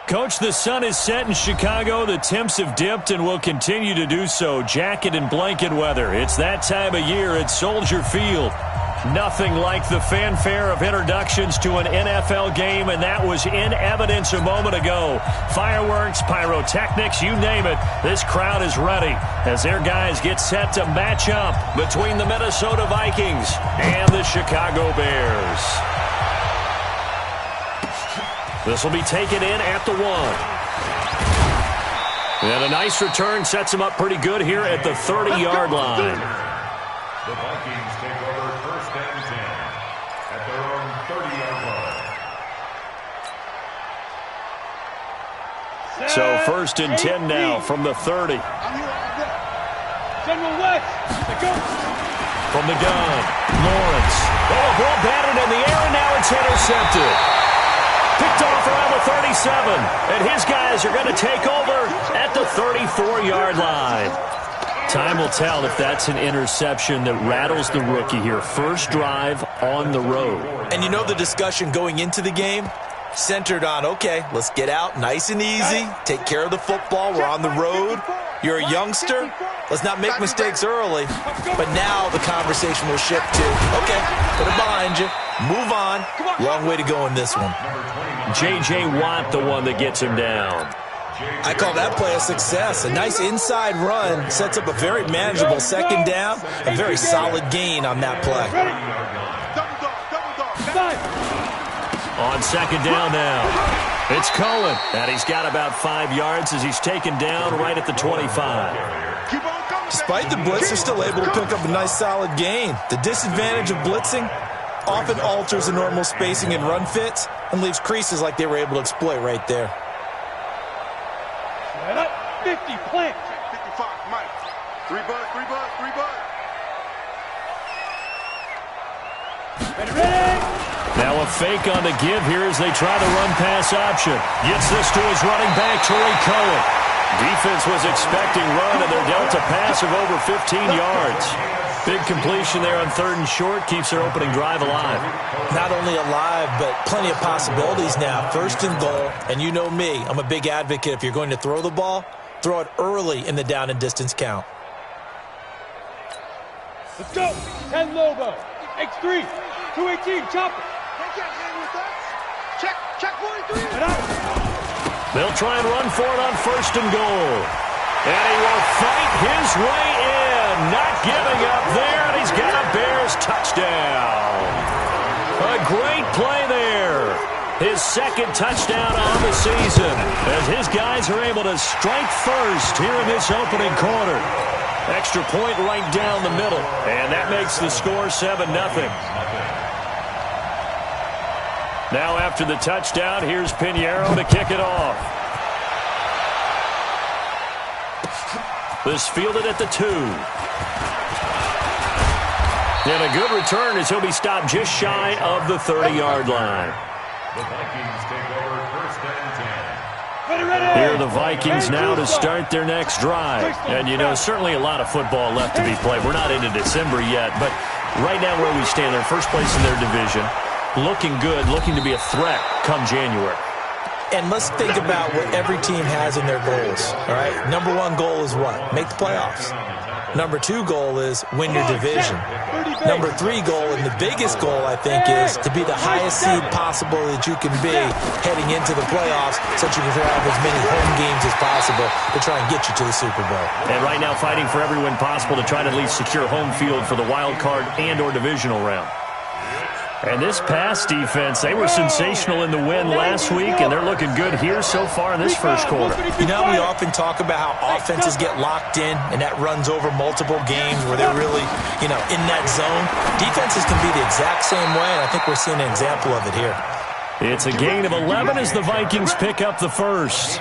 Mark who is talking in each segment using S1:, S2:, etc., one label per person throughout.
S1: Coach, the sun is set in Chicago. The temps have dipped and will continue to do so. Jacket and blanket weather. It's that time of year at Soldier Field. Nothing like the fanfare of introductions to an NFL game, and that was in evidence a moment ago. Fireworks, pyrotechnics, you name it. This crowd is ready as their guys get set to match up between the Minnesota Vikings and the Chicago Bears. This will be taken in at the 1. And a nice return sets him up pretty good here at the 30-yard line.
S2: The Vikings take over first and 10 at their own 30-yard line.
S1: So first and 10 now from the 30.
S3: General West, go.
S1: From the gun, Lawrence. Oh, a ball batted in the air, and now it's intercepted. Picked off around the 37, and his guys are going to take over at the 34-yard line. Time will tell if that's an interception that rattles the rookie here. First drive on the road.
S4: And you know the discussion going into the game? Centered on, okay, let's get out nice and easy, take care of the football, we're on the road. You're a youngster, let's not make mistakes early. But now the conversation will shift to, okay, put it behind you, move on. Long way to go in this one.
S1: J.J. Watt, the one that gets him down.
S4: I call that play a success. A nice inside run sets up a very manageable second down. A very solid gain on that play.
S1: On second down now, it's Cohen. And he's got about 5 yards as he's taken down right at the 25.
S4: Despite the blitz, they're still able to pick up a nice solid gain. The disadvantage of blitzing often alters the normal spacing and run fits and leaves creases like they were able to exploit right there.
S3: 50, plant.
S5: 55, Mike. 3 bud, 3 bud, 3 bud.
S3: Ready.
S1: Now a fake on the give here as they try the run-pass option. Gets this to his running back, Troy Cohen. Defense was expecting run, and they're dealt a pass of over 15 yards. Big completion there on 3rd and short. Keeps their opening drive alive.
S4: Not only alive, but plenty of possibilities now. 1st and goal, and you know me. I'm a big advocate. If you're going to throw the ball, throw it early in the down and distance count.
S3: Let's go. 10 Lobo. X3. 218. Chopper.
S5: Check 43.
S1: They'll try and run for it on 1st and goal. And he will fight his way in. Not giving up there, and he's got a Bears touchdown. A great play there. His 2nd touchdown on the season as his guys are able to strike first here in this opening quarter. Extra point right down the middle, and that makes the score 7-0. Now after the touchdown, here's Pinheiro to kick it off. This fielded at the 2. And a good return as he'll be stopped just shy of the 30-yard line.
S2: The Vikings take over first and 10.
S1: Here are the Vikings now to start their next drive. And, you know, certainly a lot of football left to be played. We're not into December yet, but right now where we stand, they're first place in their division. Looking good, looking to be a threat come January.
S4: And let's think about what every team has in their goals, all right? Number 1 goal is what? Make the playoffs. Number 2 goal is win your division. Number 3 goal, and the biggest goal, I think, is to be the highest seed possible that you can be heading into the playoffs so that you can have as many home games as possible to try and get you to the Super Bowl.
S1: And right now fighting for every win possible to try to at least secure home field for the wild card and or divisional round. And this pass defense, they were sensational in the win last week, and they're looking good here so far in this first quarter.
S4: You know, we often talk about how offenses get locked in, and that runs over multiple games where they're really, you know, in that zone. Defenses can be the exact same way, and I think we're seeing an example of it here.
S1: It's a gain of 11 as the Vikings pick up the first.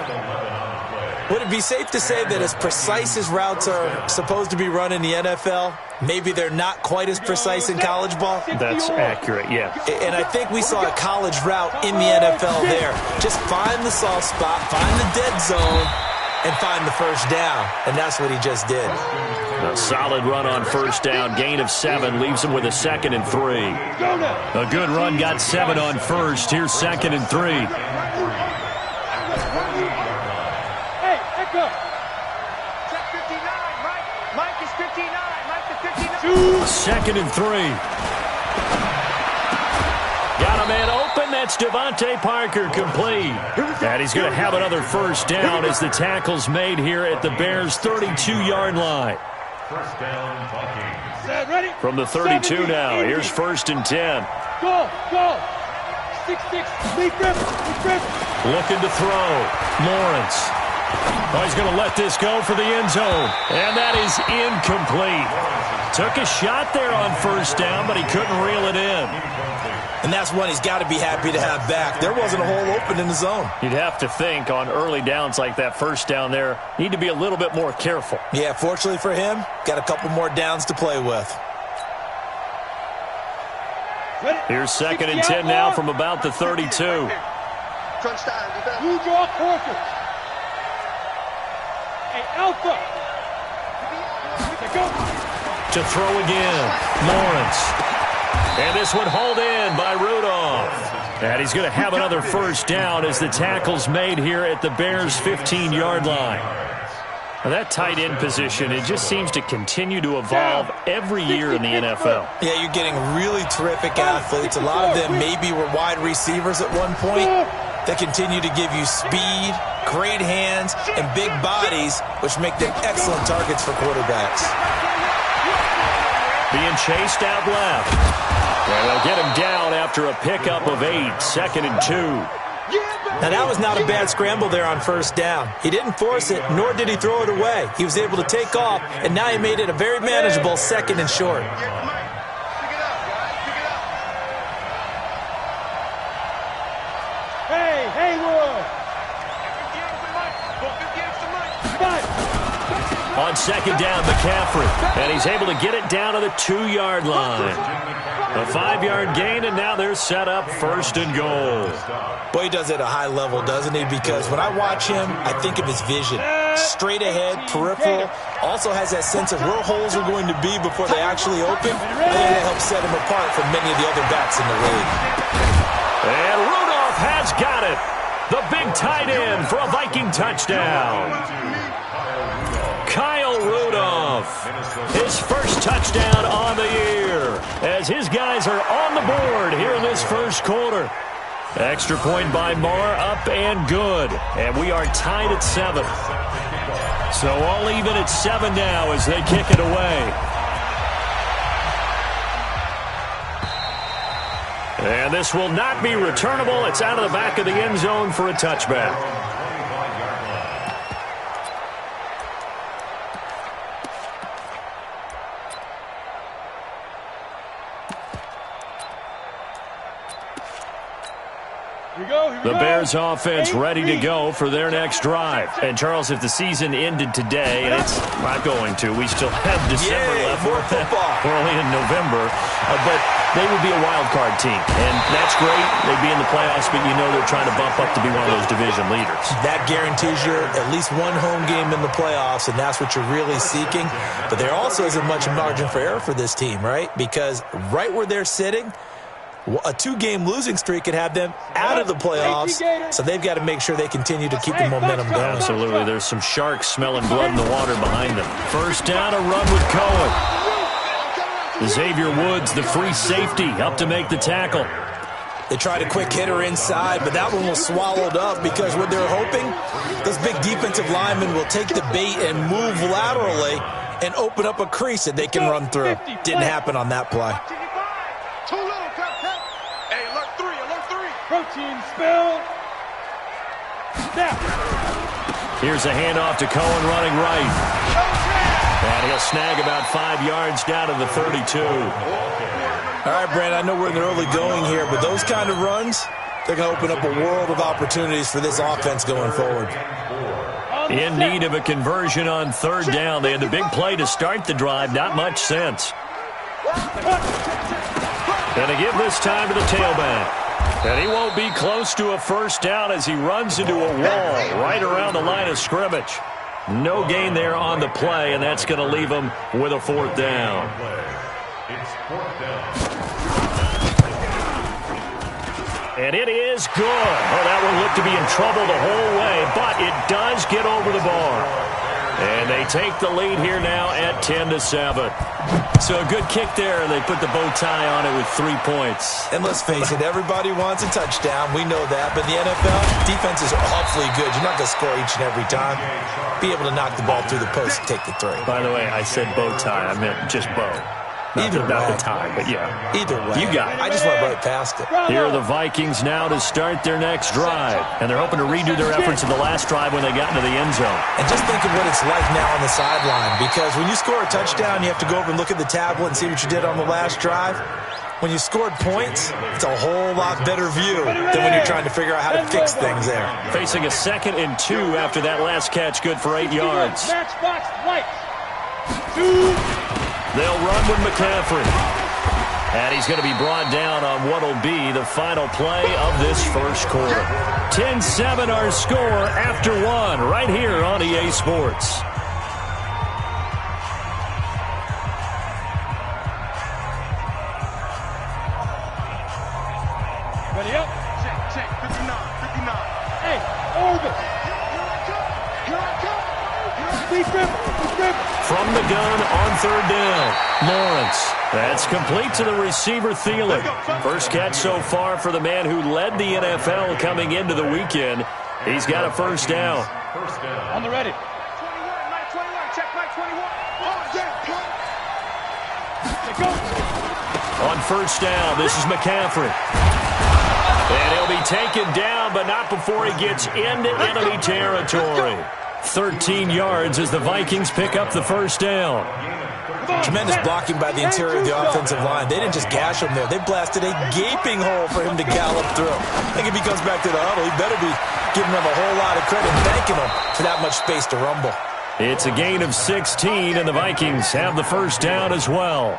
S4: Would it be safe to say that as precise as routes are supposed to be run in the NFL, maybe they're not quite as precise in college ball?
S1: That's accurate, yeah.
S4: And I think we saw a college route in the NFL there. Just find the soft spot, find the dead zone, and find the first down. And that's what he just did.
S1: A solid run on first down, gain of 7, leaves him with a 2nd and 3. A good run, got 7 on first. Here's 2nd and 3. 2nd and 3. Got a man open. That's Devontae Parker complete. And he's going to have another first down as the tackle's made here at the Bears' 32-yard line.
S2: First down, Vikings.
S3: Ready?
S1: From the 32 now, here's 1st and 10.
S3: Go. 6-6. Lead grip.
S1: Looking to throw. Lawrence. Oh, he's going to let this go for the end zone. And that is incomplete. Took a shot there on first down, but he couldn't reel it in.
S4: And that's one he's got to be happy to have back. There wasn't a hole open in the zone.
S1: You'd have to think on early downs like that first down there, need to be a little bit more careful.
S4: Yeah, fortunately for him, got a couple more downs to play with.
S1: Here's 2nd and 10 now from about the 32.
S5: Crunch time.
S3: Blue draw quarter. Hey, Alpha. Go.
S1: To throw again. Lawrence. And this one hauled in by Rudolph. And he's going to have another first down as the tackle's made here at the Bears' 15-yard line. Now that tight end position, it just seems to continue to evolve every year in the NFL.
S4: Yeah, you're getting really terrific athletes. A lot of them maybe were wide receivers at one point. They continue to give you speed, great hands, and big bodies, which make them excellent targets for quarterbacks.
S1: Being chased out left. And they'll get him down after a pickup of 8, 2nd and 2.
S4: Now, that was not a bad scramble there on first down. He didn't force it, nor did he throw it away. He was able to take off, and now he made it a very manageable 2nd and short.
S3: Hey, Haywood.
S1: On 2nd down, McCaffrey. And he's able to get it down to the 2-yard line. A 5-yard gain, and now they're set up 1st and goal.
S4: Boy, he does it at a high level, doesn't he? Because when I watch him, I think of his vision. Straight ahead, peripheral. Also has that sense of where holes are going to be before they actually open. And that helps set him apart from many of the other backs in the league.
S1: And Rudolph has got it. The big tight end for a Viking touchdown. Kyle Rudolph, his first touchdown on the year, as his guys are on the board here in this first quarter. Extra point by Marr, up and good. And we are tied at 7. So all even at 7 now as they kick it away. And this will not be returnable. It's out of the back of the end zone for a touchback. The Bears offense ready to go for their next drive. And, Charles, if the season ended today, and it's not going to, we still have December left. We're only in November. But they would be a wild card team. And that's great. They'd be in the playoffs, but you know they're trying to bump up to be one of those division leaders. That
S4: guarantees you at least one home game in the playoffs, and that's what you're really seeking. But there also isn't much margin for error for this team, right? Because right where they're sitting, a 2-game losing streak could have them out of the playoffs, so they've got to make sure they continue to keep the momentum going.
S1: Absolutely. There's some sharks smelling blood in the water behind them. First down, a run with Cohen. Xavier Woods, the free safety, up to make the tackle.
S4: They tried a quick hitter inside, but that one was swallowed up because what they're hoping, those big defensive linemen will take the bait and move laterally and open up a crease that they can run through. Didn't happen on that play.
S3: Protein spill. Snap.
S1: Here's a handoff to Cohen running right. And he'll snag about 5 yards down to the 32.
S4: All right, Brent, I know we're in the early going here, but those kind of runs, they're going to open up a world of opportunities for this offense going forward.
S1: In need of a conversion on 3rd down. They had the big play to start the drive. Not much sense. And they give this time to the tailback. And he won't be close to a first down as he runs into a wall right around the line of scrimmage. No gain there on the play, and that's going to leave him with a 4th down.
S2: It's 4th down.
S1: And it is good. Oh, that one looked to be in trouble the whole way, but it does get over the bar. And they take the lead here now at 10-7. So a good kick there, and they put the bow tie on it with 3 points.
S4: And let's face it, everybody wants a touchdown. We know that. But in the NFL, defenses are awfully good. You're not going to score each and every time. Be able to knock the ball through the post and take the 3.
S1: By the way, I said bow tie. I meant just bow. Not the tie, but yeah.
S4: Either way.
S1: You got it.
S4: I just went right past it.
S1: Here are the Vikings now to start their next drive. And they're hoping to redo their efforts in the last drive when they got into the end zone.
S4: And just think of what it's like now on the sideline. Because when you score a touchdown, you have to go over and look at the tablet and see what you did on the last drive. When you scored points, it's a whole lot better view than when you're trying to figure out how to fix things there.
S1: Facing a 2nd and 2 after that last catch, good for 8 yards.
S3: Matchbox lights. 2.
S1: They'll run with McCaffrey. And he's going to be brought down on what will be the final play of this first quarter. 10-7 our score after 1 right here on EA Sports.
S3: Ready up.
S5: Check. 59.
S3: Hey, over. Here I come. Speed dribble.
S1: From the gun on 3rd down. Lawrence. That's complete to the receiver, Thielen. First catch so far for the man who led the NFL coming into the weekend. He's got a first down.
S3: On the ready.
S5: 21. Check my 21. Oh, yeah.
S3: Let's go.
S1: On first down, this is McCaffrey. And he'll be taken down, but not before he gets into enemy territory. 13 yards as the Vikings pick up the first down.
S4: Tremendous blocking by the interior of the offensive line. They didn't just gash him there. They blasted a gaping hole for him to gallop through. I think if he comes back to the huddle, he better be giving them a whole lot of credit and thanking them for that much space to rumble.
S1: It's a gain of 16, and the Vikings have the first down as well.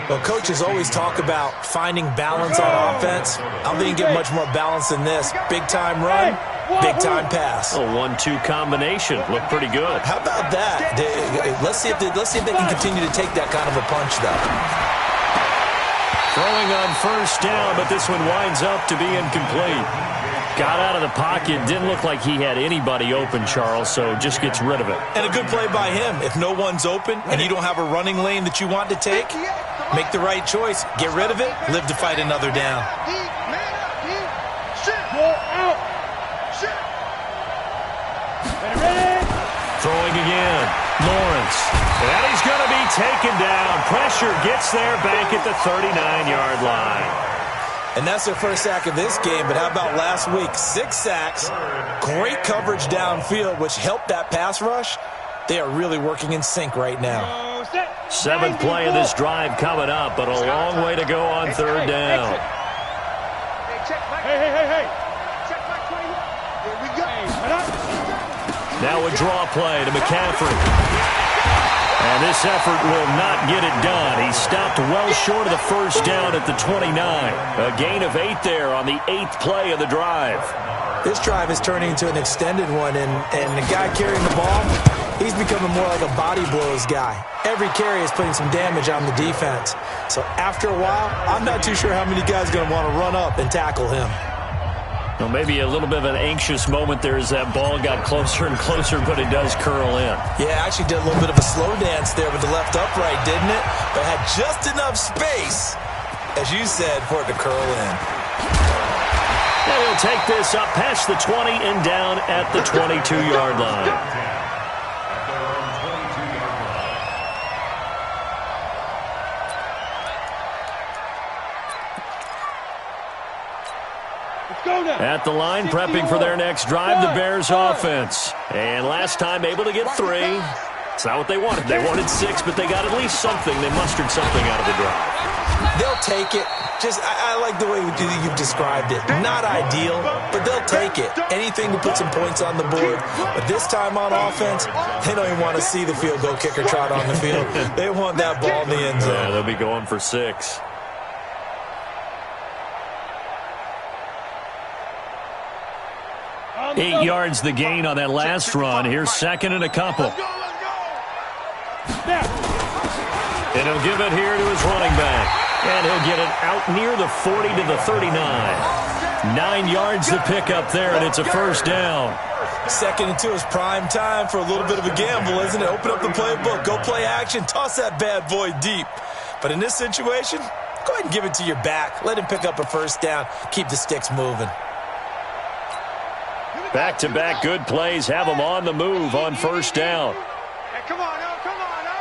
S4: Well, coaches always talk about finding balance on offense. I don't think you can get much more balance than this. Big-time run, big-time pass.
S1: A 1-2 combination. Looked pretty good.
S4: How about that? Let's see if they can continue to take that kind of a punch, though.
S1: Throwing on first down, but this one winds up to be incomplete. Got out of the pocket. Didn't look like he had anybody open, Charles, so just gets rid of it.
S4: And a good play by him. If no one's open and you don't have a running lane that you want to take, make the right choice. Get rid of it. Live to fight another down.
S1: Throwing again. Lawrence. And he's going to be taken down. Pressure gets there back at the 39-yard line.
S4: And that's their first sack of this game, but how about last week? 6 sacks, great coverage downfield, which helped that pass rush. They are really working in sync right now.
S1: 7th play of this drive coming up, but a long way to go on 3rd down.
S3: Hey.
S5: Check my 21. Here we go.
S1: Now a draw play to McCaffrey. And this effort will not get it done. He stopped well short of the first down at the 29. A gain of 8 there on the 8th play of the drive.
S4: This drive is turning into an extended one, and the guy carrying the ball, he's becoming more like a body blows guy. Every carry is putting some damage on the defense. So after a while, I'm not too sure how many guys are going to want to run up and tackle him.
S1: Well, maybe a little bit of an anxious moment there as that ball got closer and closer, but it does curl in.
S4: Yeah, actually did a little bit of a slow dance there with the left upright, didn't it? But had just enough space, as you said, for it to curl in.
S1: And he'll take this up past the 20 and down at the 22-yard line. At the line, prepping for their next drive, the Bears offense. And last time, able to get 3. It's not what they wanted. They wanted 6, but they got at least something. They mustered something out of the drive.
S4: They'll take it. I like the way you've described it. Not ideal, but they'll take it. Anything to put some points on the board. But this time on offense, they don't even want to see the field goal kicker trot on the field. They want that ball in the end zone.
S1: Yeah, they'll be going for 6. Eight yards the gain on that last run. Here's 2nd and a couple.
S5: Let's go.
S1: And he'll give it here to his running back. And he'll get it out near the 40 to the 39. 9 yards to pick up there, and it's a first down.
S4: 2nd and 2 is prime time for a little bit of a gamble, isn't it? Open up the playbook, go play action, toss that bad boy deep. But in this situation, go ahead and give it to your back. Let him pick up a first down. Keep the sticks moving.
S1: Back-to-back good plays have them on the move on first down.
S5: Hey, come on, now, come on, now.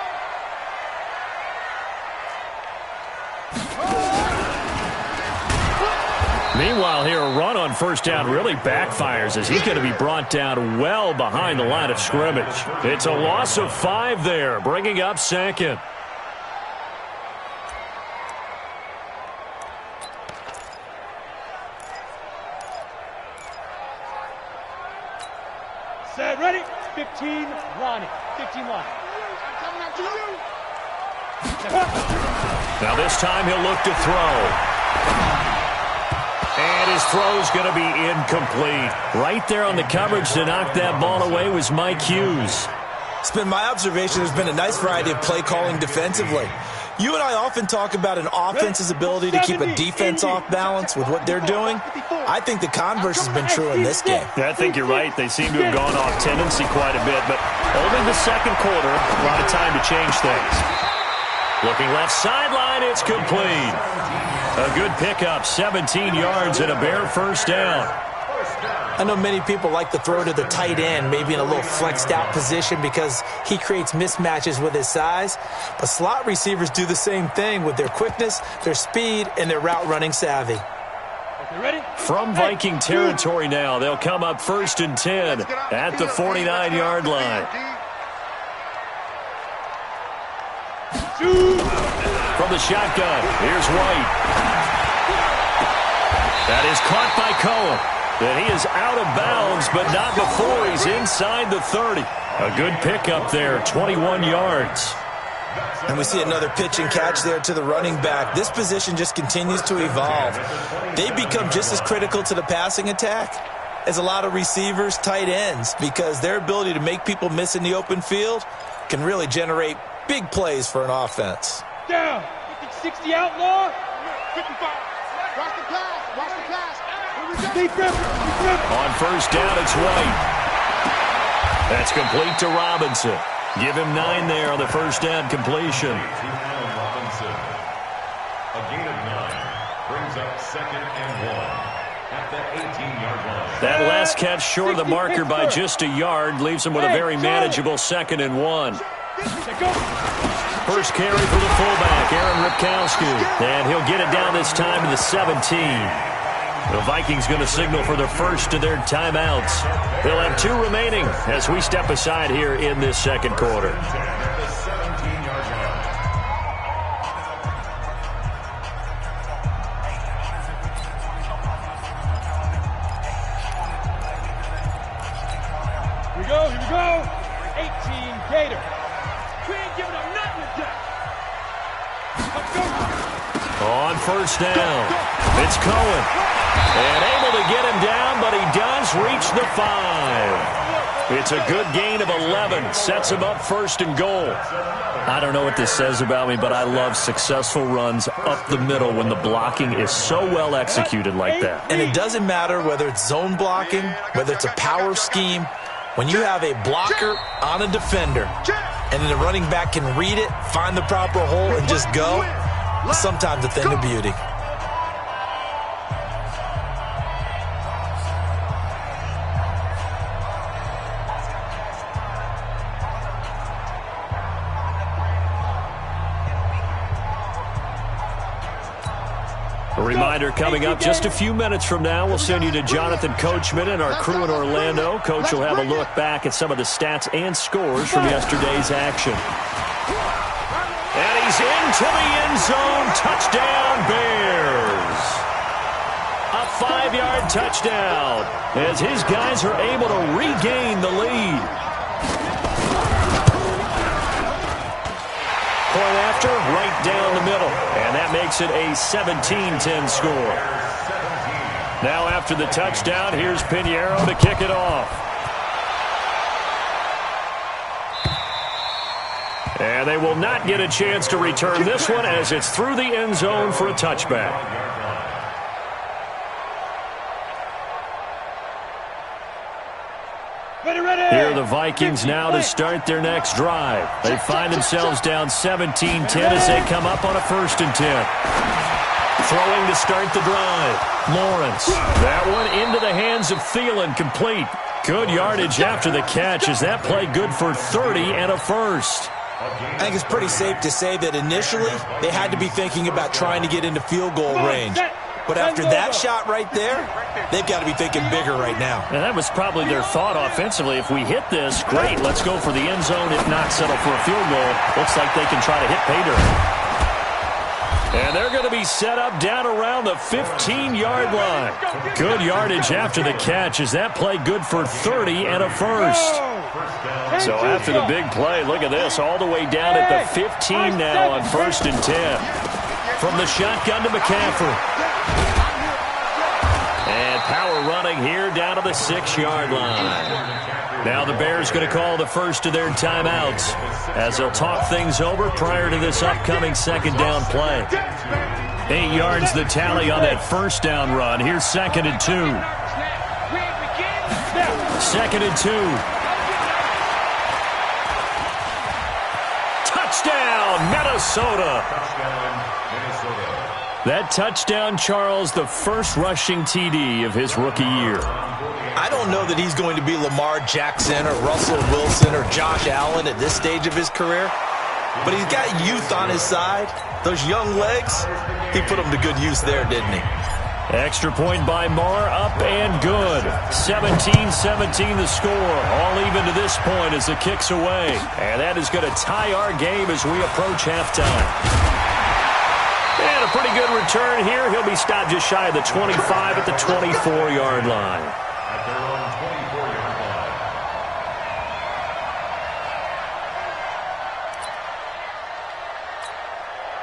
S1: Meanwhile, here a run on first down really backfires as he's going to be brought down well behind the line of scrimmage. It's a loss of 5 there, bringing up 2nd.
S3: Set, ready? 15, Ronnie. 15 line.
S5: Coming up to you.
S1: Now this time he'll look to throw. And his throw's going to be incomplete. Right there on the coverage to knock that ball away was Mike Hughes.
S4: It's been my observation there's been a nice variety of play calling defensively. You and I often talk about an offense's ability to keep a defense off balance with what they're doing. I think the converse has been true in this game.
S1: I think you're right. They seem to have gone off tendency quite a bit, but only the 2nd quarter, a lot of time to change things. Looking left sideline, it's complete. A good pickup, 17 yards and a bare first down.
S4: I know many people like to throw to the tight end, maybe in a little flexed out position because he creates mismatches with his size. But slot receivers do the same thing with their quickness, their speed, and their route running savvy.
S3: Ready?
S1: From Viking territory now, they'll come up 1st and 10 at the 49-yard line. From the shotgun, here's White. That is caught by Cohen. And he is out of bounds, but not before he's inside the 30. A good pickup there, 21 yards.
S4: And we see another pitch and catch there to the running back. This position just continues to evolve. They become just as critical to the passing attack as a lot of receivers, tight ends, because their ability to make people miss in the open field can really generate big plays for an offense.
S3: Down. 60 outlaw.
S5: 55. Watch the pass. Watch the pass.
S3: Deep grip.
S1: On first down, it's White. That's complete to Robinson. Give him 9 there on the first down completion.
S2: Robinson. A gain of 9 brings up 2nd and 1 at the 18-yard line.
S1: That last catch short of the marker by just a yard leaves him with a very manageable 2nd and 1. First carry for the fullback, Aaron Ripkowski. And he'll get it down this time to the 17. The Vikings going to signal for the first of their timeouts. They'll have 2 remaining as we step aside here in this 2nd quarter.
S3: Here we go. 18 Gator. We ain't giving up nothing today. Let's go.
S1: On first down, it's Cohen. And able to get him down, but he does reach the 5. It's a good gain of 11. Sets him up 1st and goal. I don't know what this says about me, but I love successful runs up the middle when the blocking is so well executed like that.
S4: And it doesn't matter whether it's zone blocking, whether it's a power scheme. When you have a blocker on a defender, and then the running back can read it, find the proper hole, and just go, sometimes a thing of beauty.
S1: A reminder coming up just a few minutes from now. We'll send you to Jonathan Coachman and our crew in Orlando. Coach will have a look back at some of the stats and scores from yesterday's action. And he's into the end zone. Touchdown, Bears. A 5-yard touchdown as his guys are able to regain the lead. Point after, right down the middle. And that makes it a 17-10 score. Now after the touchdown, here's Pinheiro to kick it off. And they will not get a chance to return this one as it's through the end zone for a touchback. Here are the Vikings now to start their next drive. They find themselves down 17-10 as they come up on a 1st and 10. Throwing to start the drive. Lawrence. That one into the hands of Thielen, complete. Good yardage after the catch. Is that play good for 30 and a first?
S4: I think it's pretty safe to say that initially they had to be thinking about trying to get into field goal range. But after that shot right there, they've got to be thinking bigger right now.
S1: And that was probably their thought offensively. If we hit this, great, let's go for the end zone. If not, settle for a field goal. Looks like they can try to hit pay dirt. And they're going to be set up down around the 15-yard line. Good yardage after the catch. Is that play good for 30 and a first? So after the big play, look at this, all the way down at the 15 now on 1st and 10. From the shotgun to McCaffrey. And power running here down to the 6-yard line. Now the Bears going to call the first of their timeouts as they'll talk things over prior to this upcoming 2nd down play. 8 yards the tally on that 1st down run. Here's 2nd and 2. 2nd and 2. Touchdown, Minnesota. That touchdown, Charles, the first rushing TD of his rookie year.
S4: I don't know that he's going to be Lamar Jackson or Russell Wilson or Josh Allen at this stage of his career, but he's got youth on his side. Those young legs, he put them to good use there, didn't he?
S1: Extra point by Marr, up and good. 17-17 the score. All even to this point as the kick's away. And that is going to tie our game as we approach halftime. And a pretty good return here. He'll be stopped just shy of the 25 at the 24-yard line.
S2: At their own 24-yard line.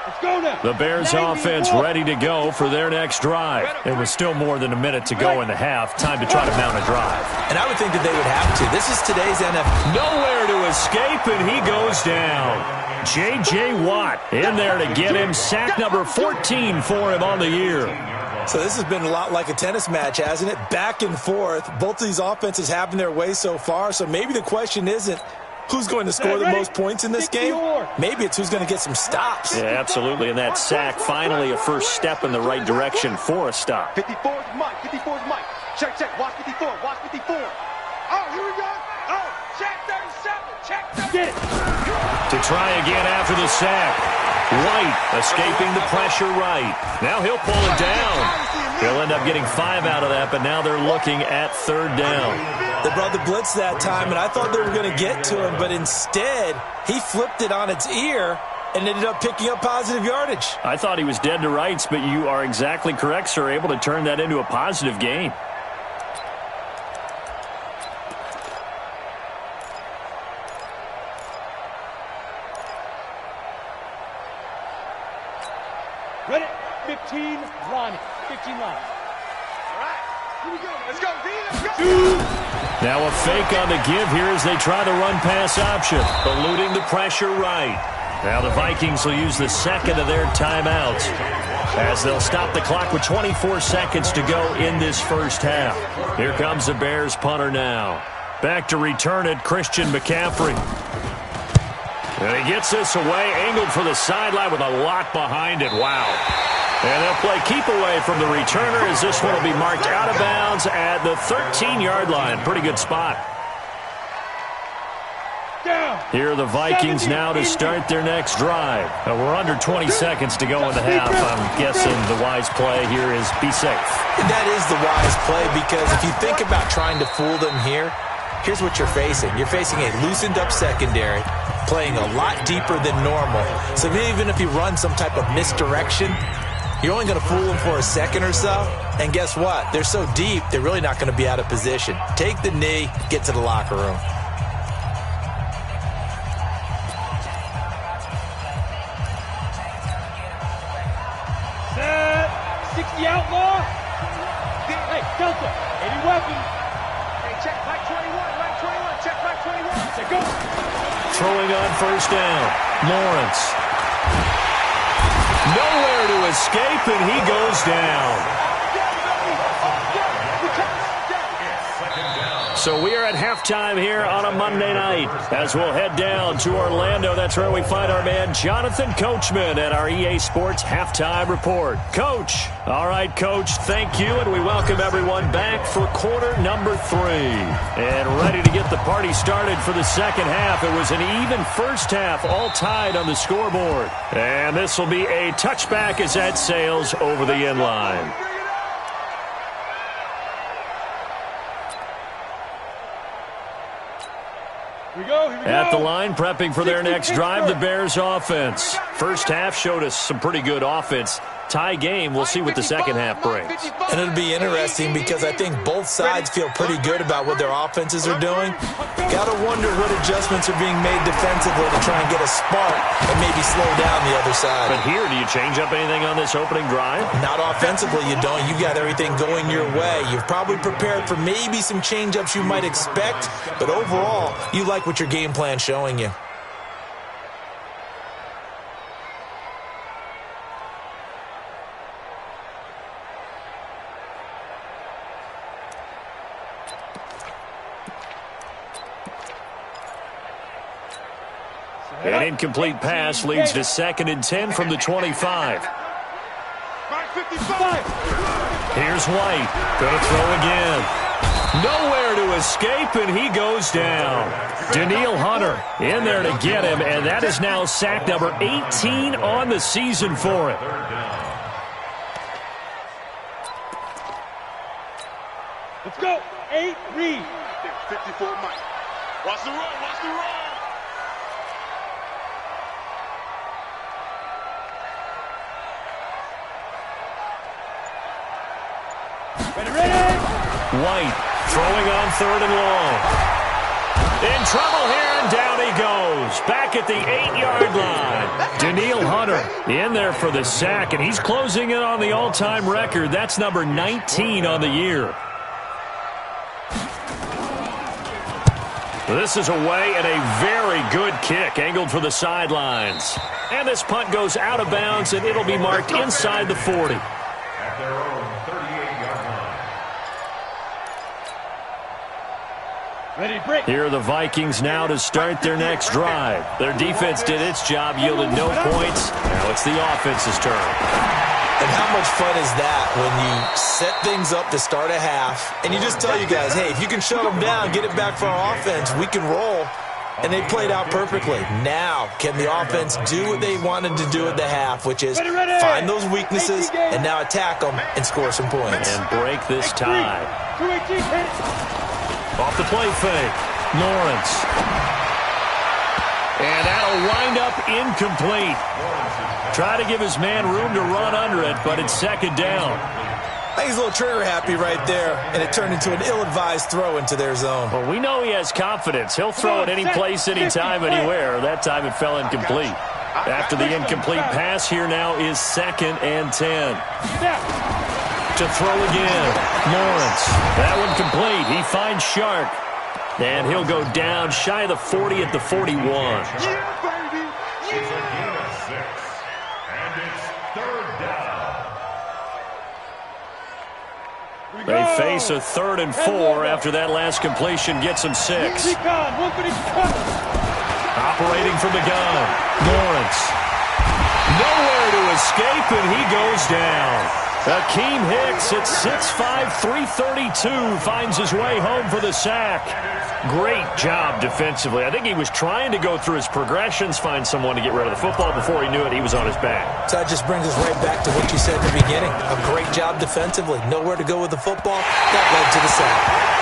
S3: Let's go now.
S1: The Bears offense ready to go for their next drive. It was still more than a minute to go in the half. Time to try to mount a drive.
S4: And I would think that they would have to. This is today's NFL.
S1: Nowhere to escape, and he goes down. J.J. Watt in there to get him. Sack number 14 for him on the year.
S4: So this has been a lot like a tennis match, hasn't it? Back and forth. Both of these offenses having their way so far. So maybe the question isn't who's going to score the most points in this game. Maybe it's who's going to get some stops.
S1: Yeah, absolutely. And that sack, finally a first step in the right direction for a stop.
S5: 54 is Mike. 54 is Mike. Check, check. Watch 54. Watch 54. Oh, here we go. Oh, check 37. Check 37.
S3: Get it.
S1: To try again after the sack. White escaping the pressure right. Now he'll pull it down. They'll end up getting 5 out of that, but now they're looking at 3rd down.
S4: They brought the blitz that time, and I thought they were going to get to him, but instead he flipped it on its ear and ended up picking up positive yardage.
S1: I thought he was dead to rights, but you are exactly correct, sir, able to turn that into a positive gain.
S3: Ready? 15 line. 15 line.
S5: All right. Here we go. Let's go, D. Let's go.
S1: Now a fake on the give here as they try the run-pass option. Eluding the pressure right. Now the Vikings will use the 2nd of their timeouts as they'll stop the clock with 24 seconds to go in this first half. Here comes the Bears punter now. Back to return it, Christian McCaffrey. And he gets this away, angled for the sideline with a lot behind it. Wow. And they'll play keep away from the returner as this one will be marked out of bounds at the 13-yard line. Pretty good spot. Here are the Vikings now to start their next drive. We're under 20 seconds to go in the half. I'm guessing the wise play here is be safe.
S4: And that is the wise play because if you think about trying to fool them here, here's what you're facing. You're facing a loosened up secondary, playing a lot deeper than normal. So even if you run some type of misdirection, you're only going to fool them for a second or so. And guess what? They're so deep, they're really not going to be out of position. Take the knee, get to the locker room.
S3: Set. 60 outlaw. Hey, Delta. 80 weapons.
S5: Hey, check back 21. Right 21. Check back 21.
S3: Say go.
S1: Throwing on first down. Lawrence. Nowhere to escape, and he goes down. So we are at halftime here on a Monday night as we'll head down to Orlando. That's where we find our man Jonathan Coachman at our EA Sports Halftime Report. Coach. All right, Coach, thank you, and we welcome everyone back for quarter number 3. And ready to get the party started for the second half. It was an even first half, all tied on the scoreboard. And this will be a touchback as that sails over the end line. At the line, prepping for their next drive, the Bears offense. First half showed us some pretty good offense. Tie game, we'll see what the second half brings.
S4: And it'll be interesting because I think both sides feel pretty good about what their offenses are doing. Got to wonder what adjustments are being made defensively to try and get a spark and maybe slow down the other side.
S1: But here, do you change up anything on this opening drive?
S4: Not offensively, you don't. You got everything going your way. You've probably prepared for maybe some change-ups you might expect, but overall, you like what your game plan's showing you.
S1: An incomplete pass leads to 2nd and 10 from the 25. Here's White. Going to throw again. Nowhere to escape, and he goes down. Danielle Hunter in there to get him, and that is now sack number 18 on the season for him.
S3: Let's go. 8, read.
S5: 54, Mike. Watch the run, watch the run.
S1: White throwing on 3rd and long. In trouble here, and down he goes. Back at the 8-yard line. Danielle Hunter in there for the sack, and he's closing in on the all-time record. That's number 19 on the year. This is away, and a very good kick angled for the sidelines. And this punt goes out of bounds, and it'll be marked inside the 40.
S2: At their own 38-yard line.
S3: Ready, break.
S1: Here are the Vikings now to start their next drive. Their defense did its job, yielded no points. Now it's the offense's turn.
S4: And how much fun is that when you set things up to start a half, and you just tell you guys, hey, if you can shut them down, get it back for our offense, we can roll. And they played out perfectly. Now, can the offense do what they wanted to do at the half, which is find those weaknesses and now attack them and score some points.
S1: And break this tie. Off the play fake, Lawrence. And that'll wind up incomplete. Try to give his man room to run under it, but it's 2nd down.
S4: I think he's a little trigger happy right there, and it turned into an ill-advised throw into their zone.
S1: Well, we know he has confidence. He'll throw it any place, anytime, anywhere. That time it fell incomplete. After the incomplete pass, here now is 2nd and 10. To throw again, Lawrence. That one complete. He finds Shark. And he'll go down shy of the 40 at the 41.
S2: Yeah, baby. Yeah. It's a gain of 6. And it's 3rd down.
S1: They face a 3rd and 4 after that last completion gets them 6. Operating from the gun, Lawrence. Nowhere to escape, and he goes down. Akeem Hicks at 6'5", 332 finds his way home for the sack. Great job defensively. I think he was trying to go through his progressions, find someone to get rid of the football. Before he knew it, he was on his back.
S4: So that just brings us right back to what you said at the beginning. A great job defensively. Nowhere to go with the football. That led to the sack.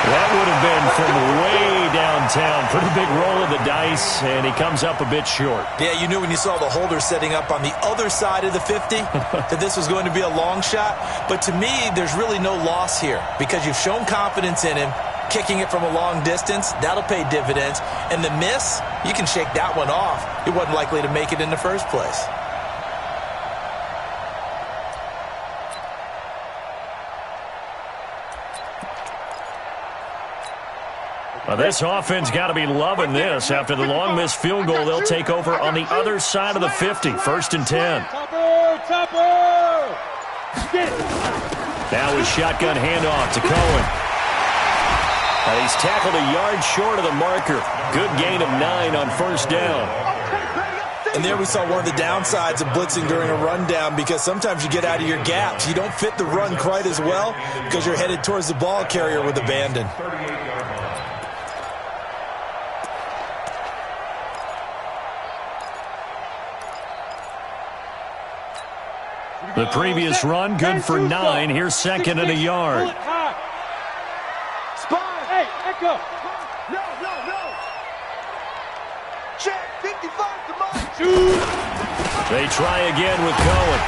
S1: That would have been from way downtown. Pretty big roll of the dice, and he comes up a bit short.
S4: Yeah, you knew when you saw the holder setting up on the other side of the 50 that this was going to be a long shot. But to me, there's really no loss here because you've shown confidence in him. Kicking it from a long distance, that'll pay dividends. And the miss, you can shake that one off. He wasn't likely to make it in the first place.
S1: Well, this offense got to be loving this. After the long missed field goal, they'll take over on the other side of the 50, 1st and 10.
S3: Topper! Get it!
S1: Now with shotgun handoff to Cohen. And he's tackled a yard short of the marker. Good gain of 9 on first down.
S4: And there we saw one of the downsides of blitzing during a rundown, because sometimes you get out of your gaps. You don't fit the run quite as well because you're headed towards the ball carrier with abandon.
S1: The previous run, good for 9. Here's second and a yard.
S5: Spot.
S3: Hey, echo.
S5: No. Check. 55 to mine.
S1: They try again with Cohen.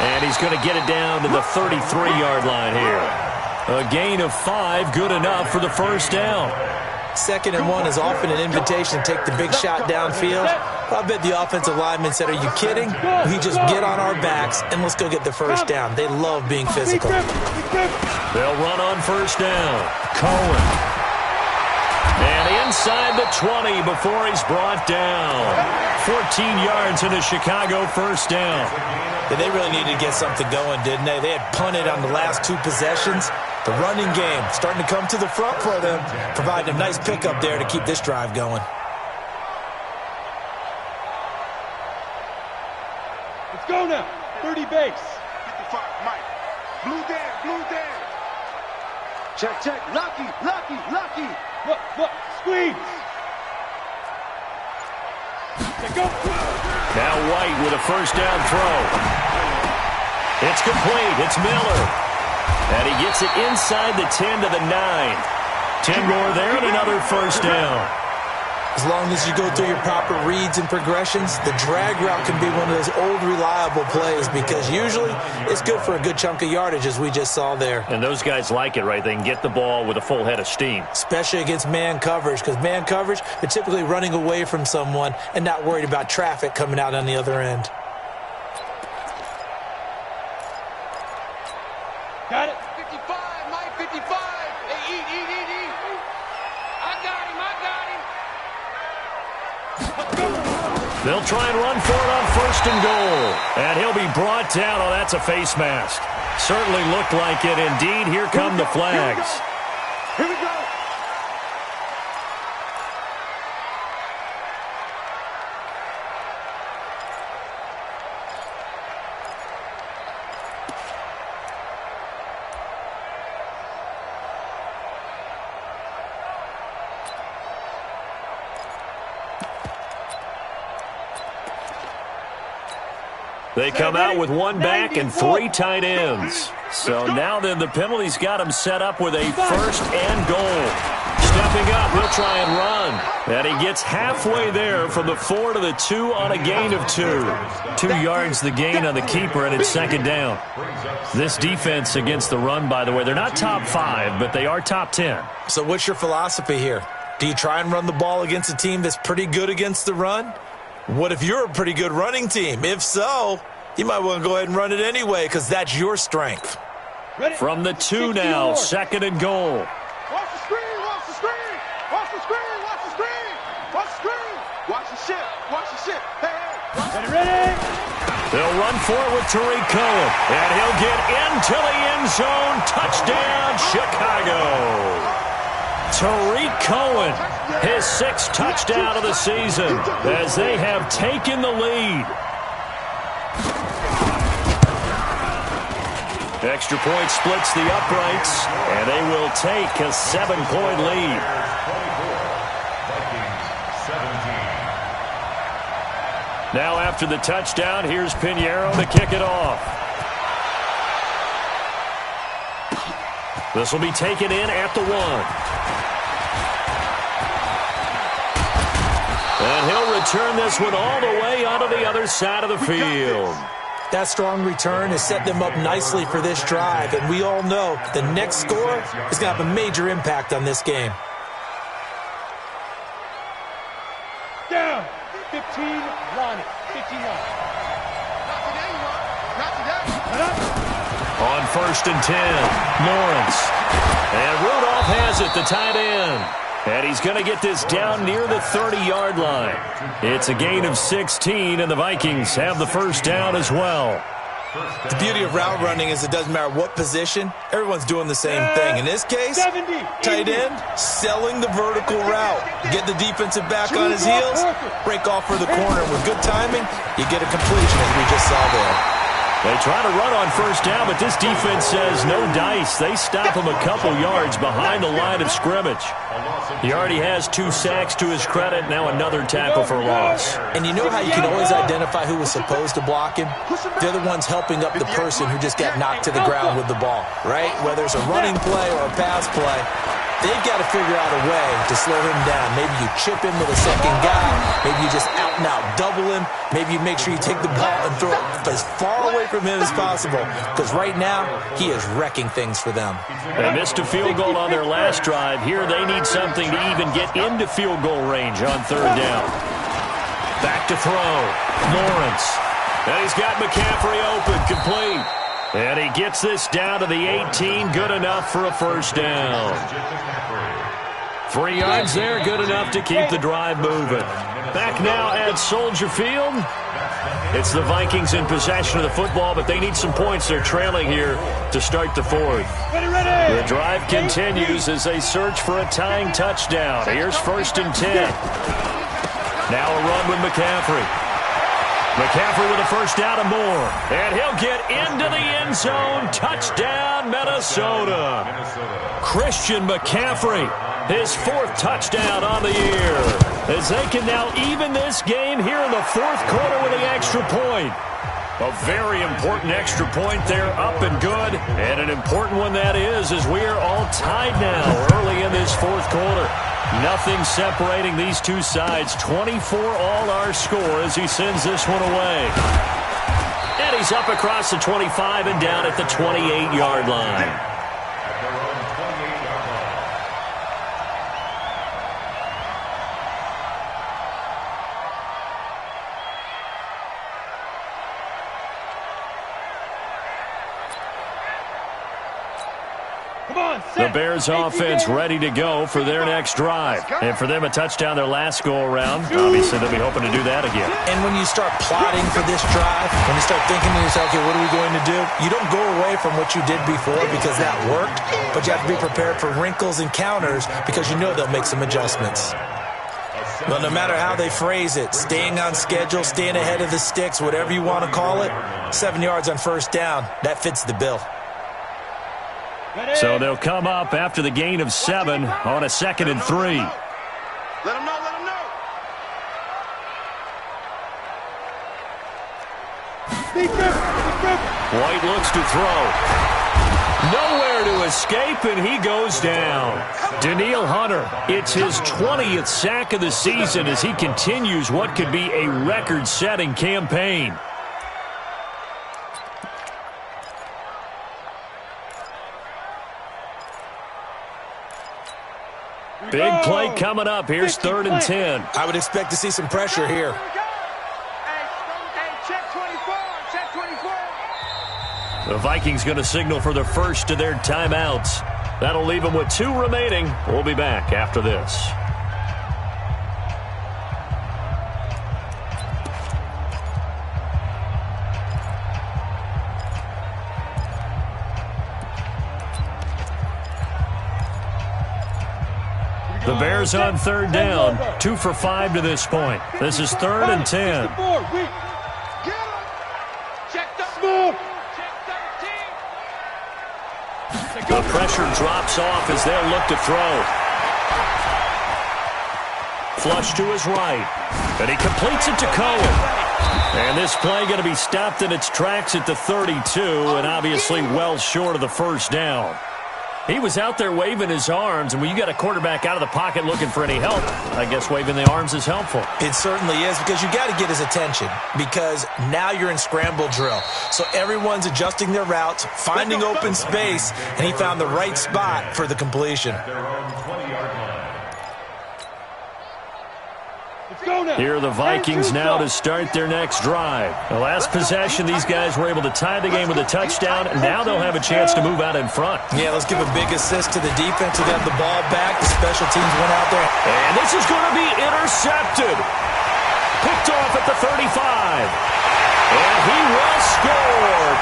S1: And he's going to get it down to the 33-yard line here. A gain of 5, good enough for the first down.
S4: 2nd and 1 is often an invitation to take the big shot downfield. I bet the offensive lineman said, "Are you kidding? We just get on our backs and let's go get the first down." They love being physical.
S1: They'll run on first down. Cohen. And inside the 20 before he's brought down. 14 yards and a Chicago first down.
S4: And they really needed to get something going, didn't they? They had punted on the last 2 possessions. The running game starting to come to the front for them, providing a nice pickup there to keep this drive going.
S3: Let's go now. 30 base.
S5: 55, Mike. Blue Dan. Check. Lucky.
S3: Look. Squeeze. Let's go.
S1: Now White with a first down throw. It's complete. It's Miller. And he gets it inside the 10 to the 9. 10 more there and another first down.
S4: As long as you go through your proper reads and progressions, the drag route can be one of those old reliable plays, because usually it's good for a good chunk of yardage, as we just saw there.
S1: And those guys like it, right? They can get the ball with a full head of steam.
S4: Especially against man coverage, because man coverage, they're typically running away from someone and not worried about traffic coming out on the other end.
S3: Got it.
S5: 55, Mike. 55. Hey, eat. I got him.
S1: They'll try and run for it on first and goal. And he'll be brought down. Oh, that's a face mask. Certainly looked like it. Indeed, here come the flags.
S5: Here we go.
S1: They come out with 1 back and 3 tight ends. So now then the penalty's got him set up with a first and goal. Stepping up, he'll try and run. And he gets halfway there from the 4 to the 2 on a gain of 2. 2 yards the gain on the keeper, and it's second down. This defense against the run, by the way, they're not top 5, but they are top 10.
S4: So what's your philosophy here? Do you try and run the ball against a team that's pretty good against the run? What if you're a pretty good running team? If so, you might want to go ahead and run it anyway, because that's your strength.
S1: From the 2 now, second and goal.
S5: Watch the screen. Watch the ship. Hey.
S3: Ready.
S1: They'll run for it with Tariq Cohen. And he'll get into the end zone. Touchdown, Chicago. Tariq Cohen, his 6th touchdown of the season, as they have taken the lead. Extra point splits the uprights, and they will take a 7-point lead. Now after the touchdown, here's Pinheiro to kick it off. This will be taken in at the 1. And he'll return this one all the way onto the other side of the field.
S4: That strong return has set them up nicely for this drive, and we all know the next score is going to have a major impact on this game.
S3: Down. 15, Lonnie. 15 line.
S1: On first and 10, Lawrence. And Rudolph has it, the tight end. And he's going to get this down near the 30-yard line. It's a gain of 16, and the Vikings have the first down as well.
S4: The beauty of route running is it doesn't matter what position, everyone's doing the same thing. In this case, tight end, selling the vertical route. Get the defensive back on his heels, break off for the corner. With good timing, you get a completion as we just saw there.
S1: They try to run on first down, but this defense says no dice. They stop him a couple yards behind the line of scrimmage. He already has 2 sacks to his credit. Now another tackle for loss.
S4: And you know how you can always identify who was supposed to block him? They're the ones helping up the person who just got knocked to the ground with the ball, right? Whether it's a running play or a pass play, they've got to figure out a way to slow him down. Maybe you chip him with a second guy. Maybe you just out-and-out double him. Maybe you make sure you take the ball and throw it as far away from him as possible. Because right now, he is wrecking things for them.
S1: They missed a field goal on their last drive. Here they need something to even get into field goal range on third down. Back to throw. Lawrence. And he's got McCaffrey open, complete. And he gets this down to the 18, good enough for a first down. 3 yards there, good enough to keep the drive moving. Back now at Soldier Field. It's the Vikings in possession of the football, but they need some points. They're trailing here to start the fourth. The drive continues as they search for a tying touchdown. Here's 1st and 10. Now a run with McCaffrey. McCaffrey with a first down and more. And he'll get into the end zone. Touchdown, Minnesota. Christian McCaffrey, his 4th touchdown on the year. As they can now even this game here in the 4th quarter with the extra point. A very important extra point there, up and good. And an important one that is, as we are all tied now early in this 4th quarter. Nothing separating these two sides. 24 all our score as he sends this one away. And he's up across the 25 and down at the 28-yard line. The Bears offense ready to go for their next drive. And for them, a touchdown their last go-around. Obviously, they'll be hoping to do that again.
S4: And when you start plotting for this drive, when you start thinking to yourself, okay, what are we going to do? You don't go away from what you did before because that worked, but you have to be prepared for wrinkles and counters because you know they'll make some adjustments. But no matter how they phrase it, staying on schedule, staying ahead of the sticks, whatever you want to call it, 7 yards on first down, that fits the bill.
S1: So they'll come up after the gain of 7 on a 2nd and 3.
S5: Let him know, let him know.
S1: White looks to throw. Nowhere to escape, and he goes down. Danielle Hunter, it's his 20th sack of the season as he continues what could be a record-setting campaign. Big play coming up. Here's 3rd and 10.
S4: I would expect to see some pressure here.
S1: The Vikings going to signal for the first of their timeouts. That'll leave them with 2 remaining. We'll be back after this. The Bears on 3rd down, 2 for 5 to this point. This is 3rd and 10. The pressure drops off as they'll look to throw. Flush to his right, and he completes it to Cohen. And this play going to be stopped in its tracks at the 32, and obviously well short of the first down. He was out there waving his arms, and when you got a quarterback out of the pocket looking for any help, I guess waving the arms is helpful.
S4: It certainly is, because you got to get his attention, because now you're in scramble drill. So everyone's adjusting their routes, finding open space, and he found the right spot for the completion.
S1: Here are the Vikings now to start their next drive. The last possession, these guys were able to tie the game with a touchdown, and now they'll have a chance to move out in front.
S4: Yeah, let's give a big assist to the defense who got the ball back. The special teams went out there.
S1: And this is going to be intercepted. Picked off at the 35. And he will score.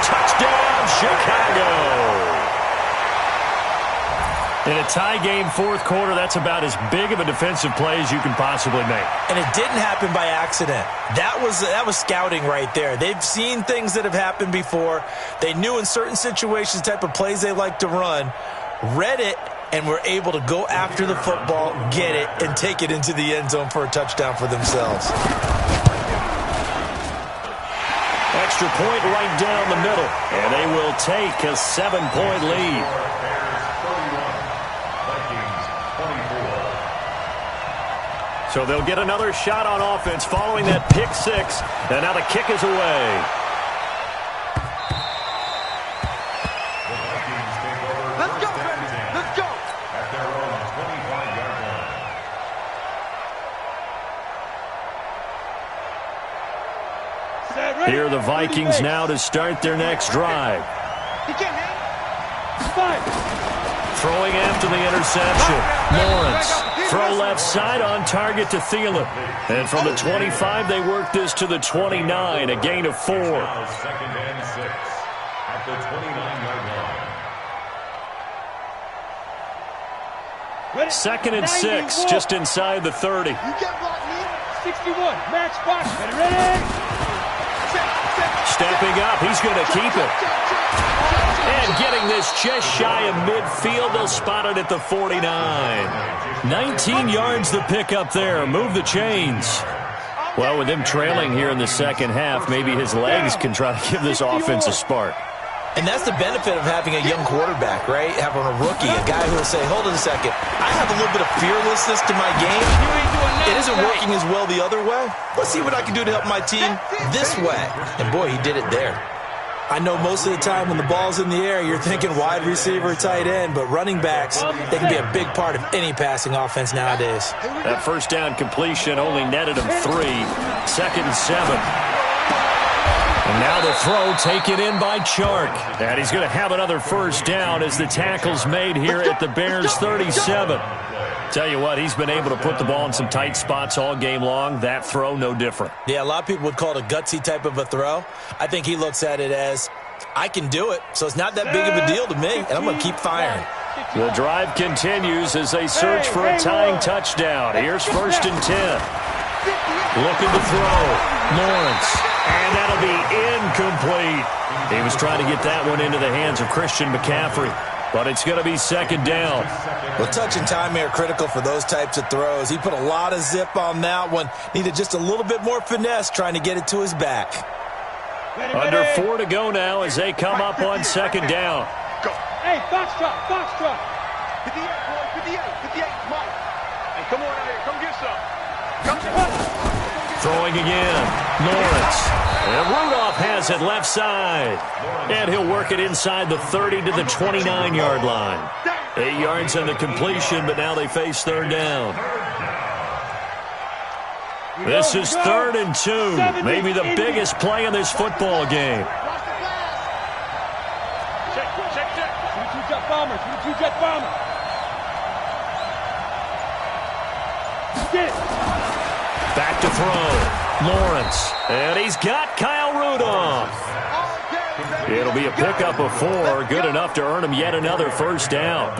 S1: tie game fourth quarter, that's about as big of a defensive play as you can possibly make.
S4: And it didn't happen by accident. That was scouting right there. They've seen things that have happened before. They knew in certain situations the type of plays they like to run, read it, and were able to go after the football, get it, and take it into the end zone for a touchdown for themselves.
S1: Extra point right down the middle, and they will take a 7-point lead. So they'll get another shot on offense following that pick six, and now the kick is away.
S5: Let's go, baby. Let's go.
S2: At their own 25-yard line.
S1: Here are the Vikings now to start their next drive.
S5: He can't hang.
S1: Throwing after the interception. Lawrence. Throw left side on target to Thielen. And from the 25, they work this to the 29, a gain of 4.
S2: Now 2nd and 6 at the 29-yard line.
S1: 2nd and 6, just inside the 30.
S5: You get blocked, me.
S3: 61, match box, ready?
S1: Stepping up, he's going to keep it. And getting this just shy of midfield, they'll spot it at the 49. 19 yards the pick up there. Move the chains. Well, with him trailing here in the second half, maybe his legs can try to give this offense a spark.
S4: And that's the benefit of having a young quarterback, right? Having a rookie, a guy who will say, hold on a second, I have a little bit of fearlessness to my game. It isn't working as well the other way. Let's see what I can do to help my team this way. And boy, he did it there. I know most of the time when the ball's in the air, you're thinking wide receiver, tight end, but running backs, they can be a big part of any passing offense nowadays.
S1: That first down completion only netted him 3. 2nd and 7. And now the throw taken in by Chark. And he's going to have another first down as the tackle's made here at the Bears' 37. Tell you what, he's been able to put the ball in some tight spots all game long. That throw, no different.
S4: Yeah, a lot of people would call it a gutsy type of a throw. I think he looks at it as, I can do it, so it's not that big of a deal to me, and I'm going to keep firing.
S1: The drive continues as they search for a tying touchdown. Here's 1st and 10. Looking to throw. Lawrence. And that'll be incomplete. He was trying to get that one into the hands of Christian McCaffrey. But it's going to be 2nd down.
S4: Well, touch and timing are critical for those types of throws. He put a lot of zip on that one. Needed just a little bit more finesse trying to get it to his back.
S1: Under 4 to go now as they come up on 2nd down.
S5: Go.
S3: Hey, box truck, box truck.
S5: 58, boy, 58, Mike. Hey, come on out here, come get some. Come get some.
S1: Throwing again. Lawrence. And Rudolph has it left side. And he'll work it inside the 30 to the 29-yard line. 8 yards on the completion, but now they face 3rd down. This is 3rd and 2. Maybe the biggest play in this football game.
S3: Check. 22 jet bombers, 22 jet bombers. Get it.
S1: Back to throw. Lawrence. And he's got Kyle Rudolph. It'll be a pickup of 4. Good enough to earn him yet another first down.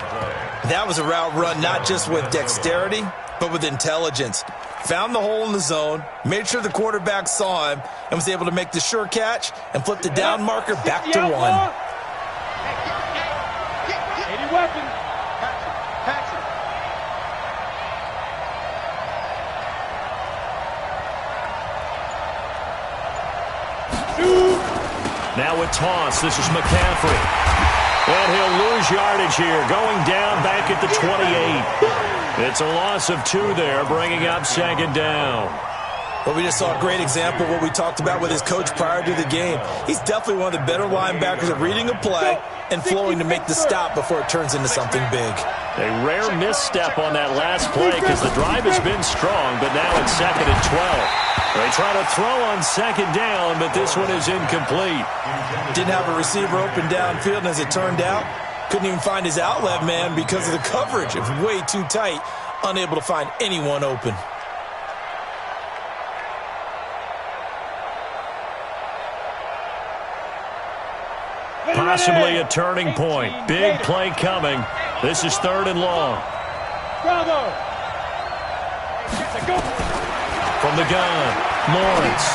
S4: That was a route run not just with dexterity, but with intelligence. Found the hole in the zone, made sure the quarterback saw him, and was able to make the sure catch and flip the down marker back to 1.
S3: 80 weapons.
S5: Patrick.
S1: Now a toss. This is McCaffrey. And he'll lose yardage here. Going down back at the 28. It's a loss of 2 there, bringing up 2nd down.
S4: Well, we just saw a great example of what we talked about with his coach prior to the game. He's definitely one of the better linebackers at reading a play and flowing to make the stop before it turns into something big.
S1: A rare misstep on that last play because the drive has been strong, but now it's 2nd and 12. They try to throw on 2nd down, but this one is incomplete.
S4: Didn't have a receiver open downfield, and as it turned out, couldn't even find his outlet man because of the coverage. It was way too tight, unable to find anyone open.
S1: Possibly a turning point. Big play coming. This is 3rd and long.
S3: Bravo.
S1: From the gun, Lawrence.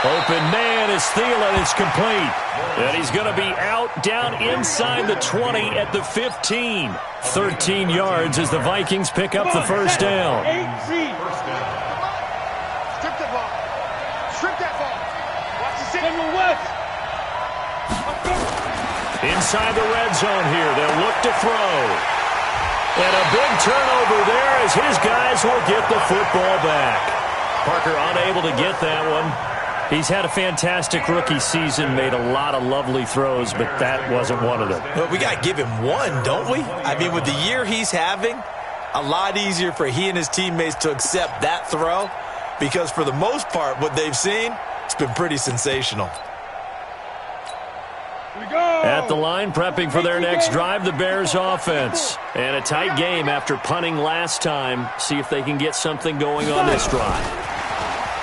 S1: Open man is Thielen. It's complete. And he's going to be out down inside the 20 at the 15. 13 yards as the Vikings pick up the first down.
S5: Strip the ball. Strip that ball. Watch the center. West.
S1: Inside the red zone here. They'll look to throw. And a big turnover there as his guys will get the football back. Parker unable to get that one. He's had a fantastic rookie season, made a lot of lovely throws, but that wasn't one of them.
S4: Well, we got to give him one, don't we? I mean, with the year he's having, a lot easier for he and his teammates to accept that throw because for the most part, what they've seen, it's been pretty sensational.
S1: At the line, prepping for their next drive, the Bears offense. And a tight game after punting last time. See if they can get something going on this drive.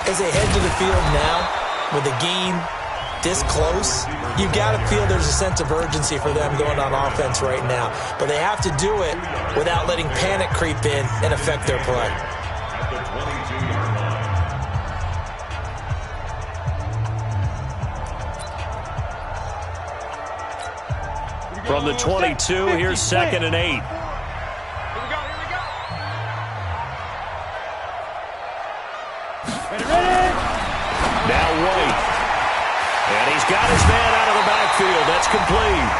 S4: As they head to the field now, with the game this close, you've got to feel there's a sense of urgency for them going on offense right now. But they have to do it without letting panic creep in and affect their play.
S1: From the 22, here's 2nd and 8.
S5: Here we go.
S3: Ready.
S1: Now White. And he's got his man out of the backfield. That's complete.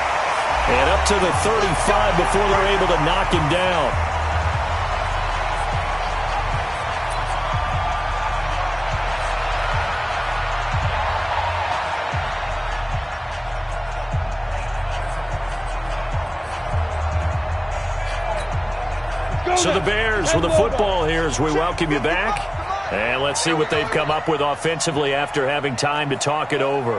S1: And up to the 35 before they're able to knock him down. So the Bears with the football here as we welcome you back. And let's see what they've come up with offensively after having time to talk it over.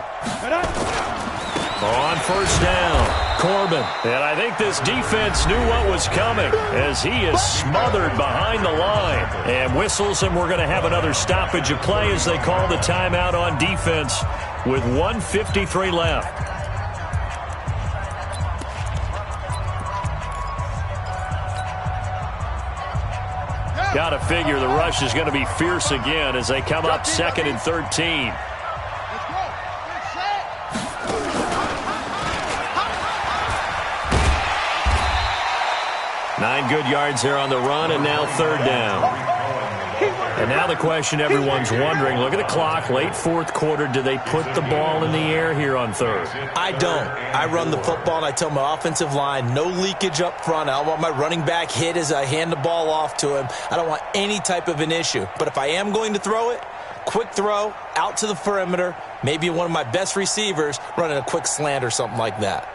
S1: On first down, Corbin. And I think this defense knew what was coming as he is smothered behind the line. And whistles, and we're going to have another stoppage of play as they call the timeout on defense with 1:53 left. Got to figure the rush is going to be fierce again as they come up 2nd and 13. Nine good yards there on the run, and now 3rd down. And now the question everyone's wondering, look at the clock, late 4th quarter, do they put the ball in the air here on 3rd?
S4: I don't. I run the football, and I tell my offensive line, no leakage up front. I don't want my running back hit as I hand the ball off to him. I don't want any type of an issue. But if I am going to throw it, quick throw, out to the perimeter, maybe one of my best receivers running a quick slant or something like that.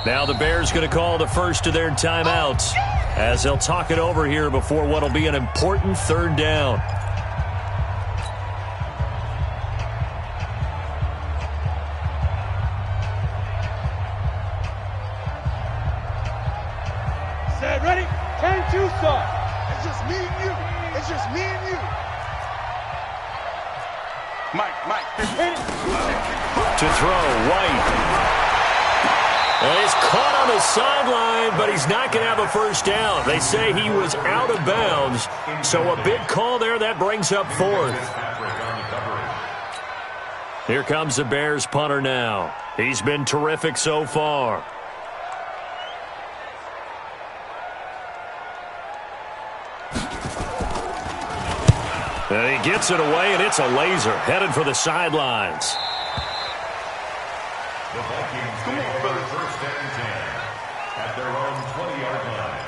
S1: Now the Bears going to call the first of their timeouts as they'll talk it over here before what will be an important 3rd down.
S3: Set, ready. 10-2 start.
S5: It's just me and you. It's just me and you. Mike.
S1: To throw, White. And he's caught on the sideline, but he's not going to have a first down. They say he was out of bounds, so a big call there. That brings up 4th. Here comes the Bears punter now. He's been terrific so far. And he gets it away, and it's a laser headed for the sidelines.
S2: The Vikings take over 1st and 10 at their own 20-yard line.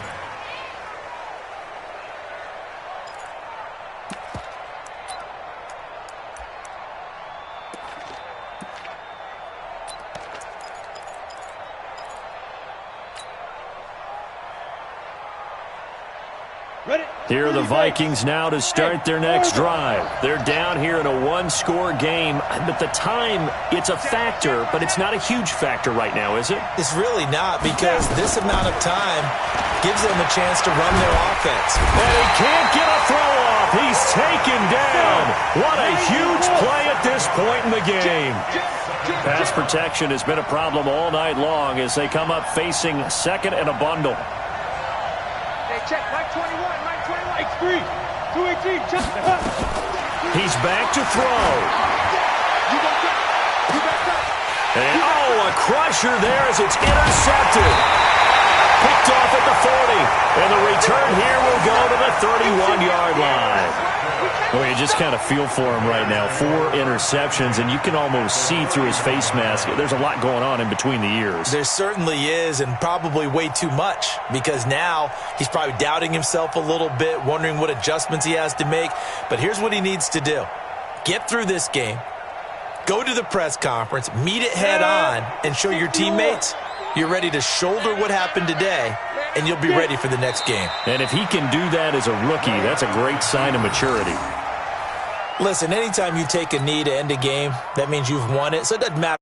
S1: Here are the Vikings now to start their next drive. They're down here in a one-score game. But the time, it's a factor, but it's not a huge factor right now, is it?
S4: It's really not, because this amount of time gives them a chance to run their offense.
S1: And he can't get a throw off. He's taken down. What a huge play at this point in the game. Pass protection has been a problem all night long as they come up facing second and a bundle.
S5: Hey, check, 921, 921.
S3: X3, 218, check.
S1: He's back to throw. And, a crusher there as it's intercepted. Picked off at the 40. And the return here will go to the 31-yard line. Well, you just kind of feel for him right now. 4 interceptions, and you can almost see through his face mask. There's a lot going on in between the ears.
S4: There certainly is, and probably way too much, because now he's probably doubting himself a little bit, wondering what adjustments he has to make. But here's what he needs to do. Get through this game, go to the press conference, meet it head on, and show your teammates you're ready to shoulder what happened today, and you'll be ready for the next game.
S1: And if he can do that as a rookie, that's a great sign of maturity.
S4: Listen, anytime you take a knee to end a game, that means you've won it, so it doesn't matter.